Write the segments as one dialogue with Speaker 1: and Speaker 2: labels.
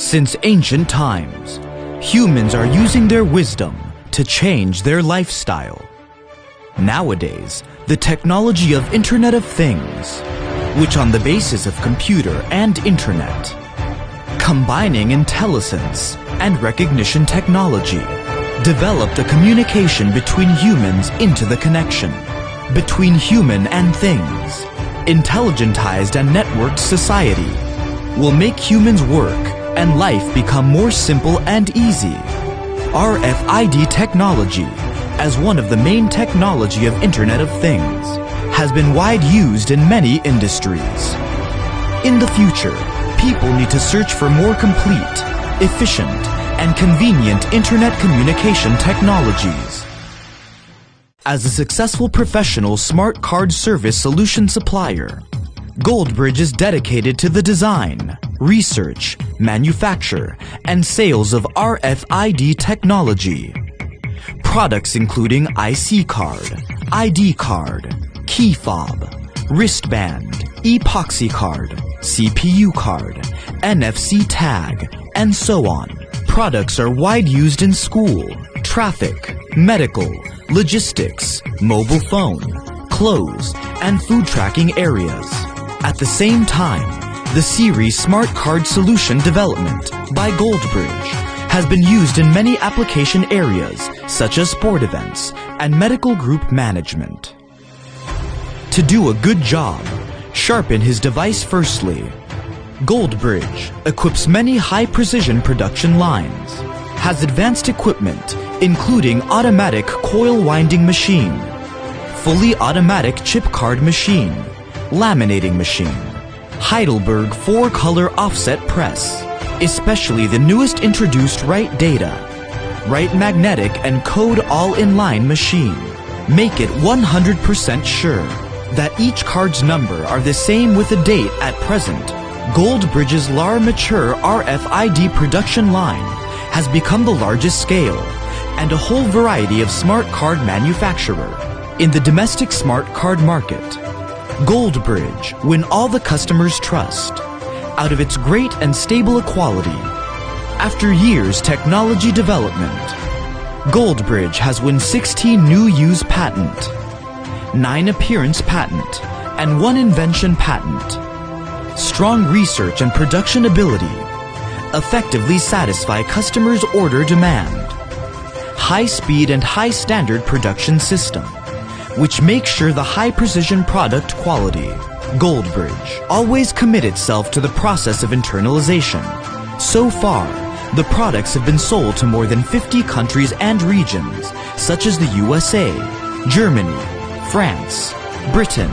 Speaker 1: Since ancient times, humans are using their wisdom to change their lifestyle. Nowadays, the technology of Internet of Things, which on the basis of computer and internet, combining intelligence and recognition technology, developed a communication between humans into the connection between human and things. Intelligentized and networked society will make humans work and life become more simple and easy. RFID technology, as one of the main technology of Internet of Things, has been wide used in many industries. In the future, people need to search for more complete, efficient, and convenient Internet communication technologies. As a successful professional smart card service solution supplier, Goldbrid is dedicated to the design, research, manufacture, and sales of RFID technology. Products including IC card, ID card, key fob, wristband, epoxy card, CPU card, NFC tag, and so on. Products are wide used in school, traffic, medical, logistics, mobile phone, clothes, and food tracking areas. At the same time, the series Smart Card Solution Development by Goldbrid has been used in many application areas such as sport events and medical group management. To do a good job, sharpen his device firstly. Goldbrid equips many high-precision production lines, has advanced equipment including automatic coil winding machine, fully automatic chip card machine, laminating machine, Heidelberg 4-color offset press, especially the newest introduced write data, write magnetic and code all-in-line machine. Make it 100% sure that each card's number are the same with the date at present. Goldbrid's large mature RFID production line has become the largest scale and a whole variety of smart card manufacturer in the domestic smart card market. Goldbrid win all the customers' trust out of its great and stable quality. After years technology development, Goldbrid has won 16 new use patent, 9 appearance patent, and 1 invention patent. Strong research and production ability effectively satisfy customers' order demand. High speed and high standard production system, which makes sure the high precision product quality. Goldbrid always commit itself to the process of internalization. So far, the products have been sold to more than 50 countries and regions, such as the USA, Germany, France, Britain,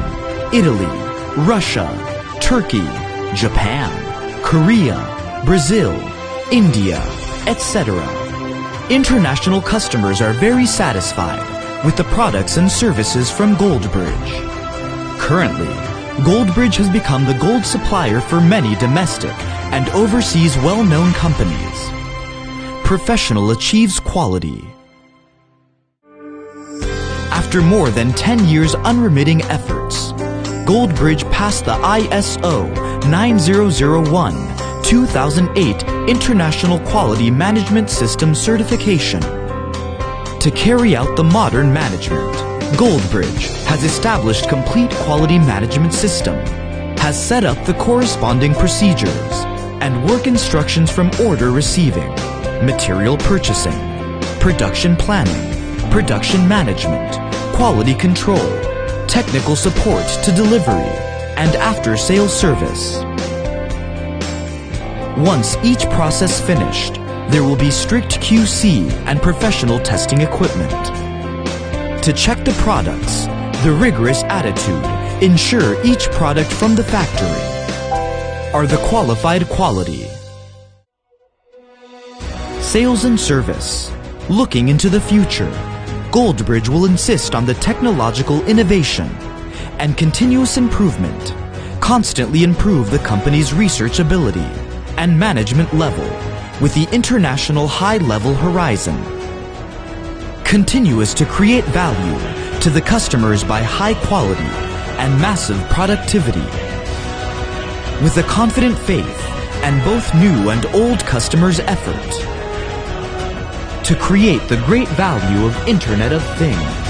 Speaker 1: Italy, Russia, Turkey, Japan, Korea, Brazil, India, etc. International customers are very satisfied with the products and services from Goldbrid. Currently, Goldbrid has become the gold supplier for many domestic and overseas well-known companies. Professional achieves quality. After more than 10 years unremitting efforts, Goldbrid passed the ISO 9001-2008 International Quality Management System certification. To carry out the modern management, Goldbrid has established complete quality management system, has set up the corresponding procedures and work instructions from order receiving, material purchasing, production planning, production management, quality control, technical support to delivery, and after-sales service. Once each process finished, there will be strict QC and professional testing equipment. To check the products, the rigorous attitude ensure each product from the factory are the qualified quality. Sales and service. Looking into the future, Goldbrid will insist on the technological innovation and continuous improvement, constantly improve the company's research ability and management level with the international high-level horizon. Continuous to create value to the customers by high quality and massive productivity. With a confident faith and both new and old customers' effort to create the great value of Internet of Things.